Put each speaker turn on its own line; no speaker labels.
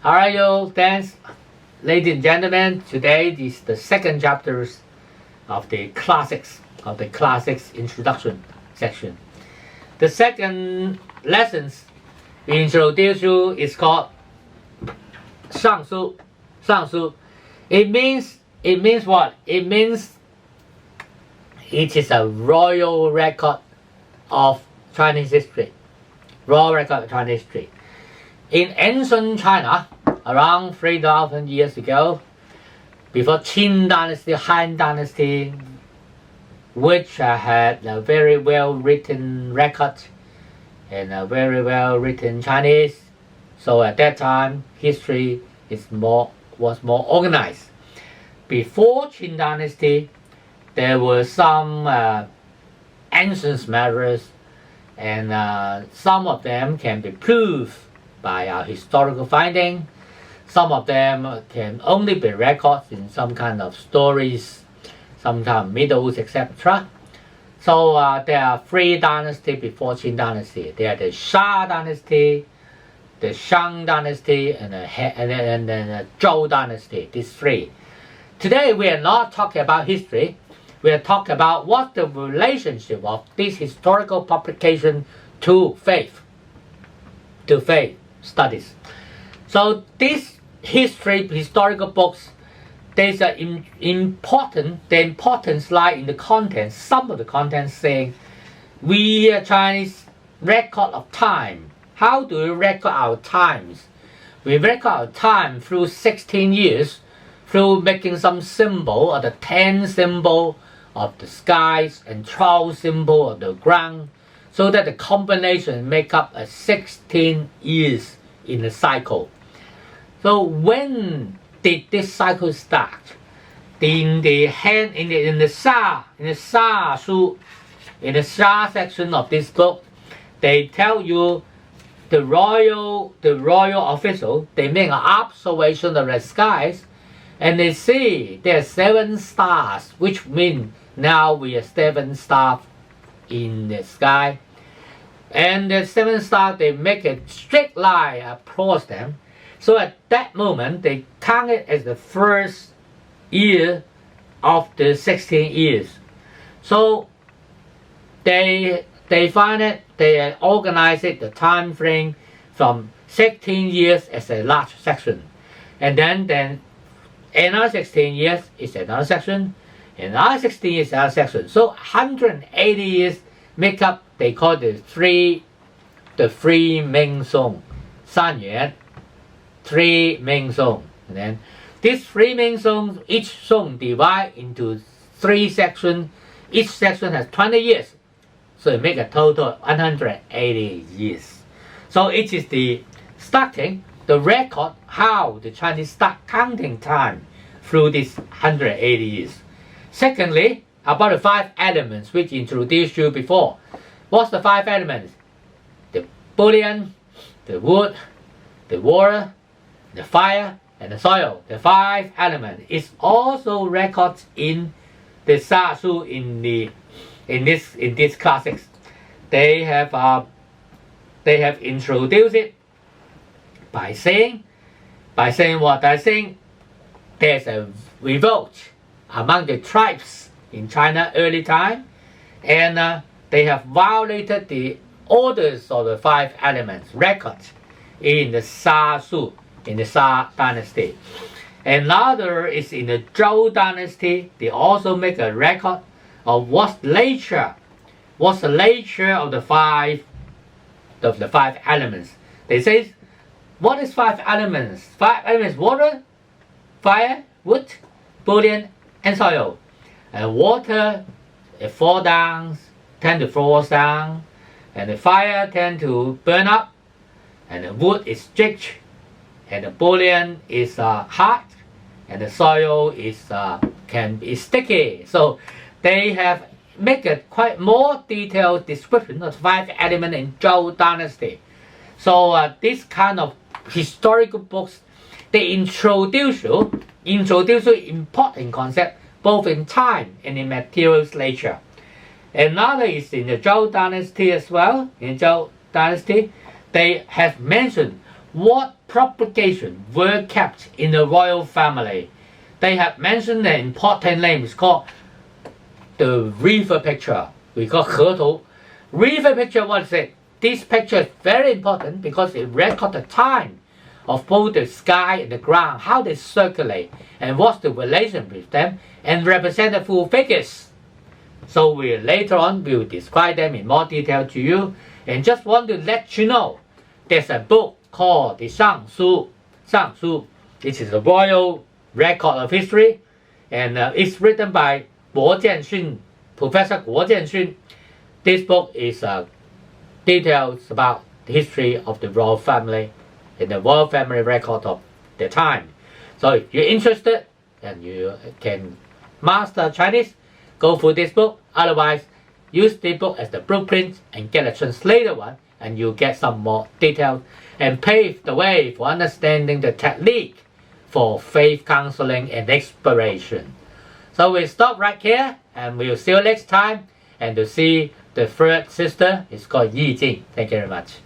All right, yo, thanks, ladies and gentlemen. Today is the second chapters of the classics introduction section. The second lessons we introduce you is called Shang Shu. Shang Shu. It means what? It means it is a royal record of Chinese history. Royal record of Chinese history. In ancient China, around 3,000 years ago, before Qin Dynasty, Han Dynasty, which had a very well written record and a very well written Chinese. So at that time, history was more organized. Before Qin Dynasty, there were some ancient matters, and some of them can be proved by our historical finding. Some of them can only be records in some kind of stories, sometimes myths, etc. So there are three dynasties before Qin Dynasty. There are the Shang Dynasty, the Shang Dynasty, and the Zhou Dynasty. These three. Today we are not talking about history. We are talking about what the relationship of this historical publication to faith studies. So these historical books, there's the importance lie in the content. Some of the content saying we Chinese record of time. How do we record our times? We record our time through 16 years, through making some symbol, or the 10 symbol of the skies and 12 symbol of the ground, so that the combination make up a 16 years in a cycle. So when did this cycle start? In the Shang Shu, in the Shang section of this book, they tell you the royal official, they make an observation of the skies, and they see there are 7 stars, which means now we are 7 stars in the sky. And the 7 stars, they make a straight line across them. So at that moment, they count it as the first year of the 16 years. So they find it, they organize it, the time frame from 16 years as a large section. And then another 16 years is another section, another 16 years is another section. So 180 years make up, they call the three main zone, 三元, 3 main zone. And then these 3 main zones, each zone divide into 3 sections. Each section has 20 years. So it make a total of 180 years. So it is the starting, the record, how the Chinese start counting time through these 180 years. Secondly, about the 5 elements which introduced you before. What's the 5 elements? The bullion, the wood, the water, the fire, and the soil. The 5 elements is also recorded in the Shang Shu in these classics. They have introduced it by saying what? By saying there's a revolt among the tribes in China early time, and they have violated the orders of the 5 elements records in the Shang Shu, in the Shang Dynasty. Another is in the Zhou Dynasty. They also make a record of what's the nature of the 5 elements. They say, what is 5 elements? 5 elements: water, fire, wood, bullion, and soil. And water, it falls down, tend to fall down, and the fire tend to burn up, and the wood is strict, and the bullion is hard, and the soil is can be sticky. So they have make a quite more detailed description of 5 elements in Zhou Dynasty. So this kind of historical books, they introduce you important concept both in time and in materials nature. Another is in the Zhou Dynasty as well. In Zhou Dynasty, they have mentioned what propagation were kept in the royal family. They have mentioned an important name. It's called the river picture. We call 河图. River picture, what is it? This picture is very important because it records the time of both the sky and the ground, how they circulate, and what's the relation with them, and represent the full figures. So later on we'll describe them in more detail to you, and just want to let you know there's a book called the Shang Shu. It is a royal record of history, and it's written by Professor Guo Jianxun. This book is details about the history of the royal family and the royal family record of the time. So if you're interested and you can master Chinese, go through this book. Otherwise, use the book as the blueprint and get a translated one, and you'll get some more details and pave the way for understanding the technique for faith counseling and inspiration. So we'll stop right here, and we'll see you next time. And to see the third sister is called Yi Jing. Thank you very much.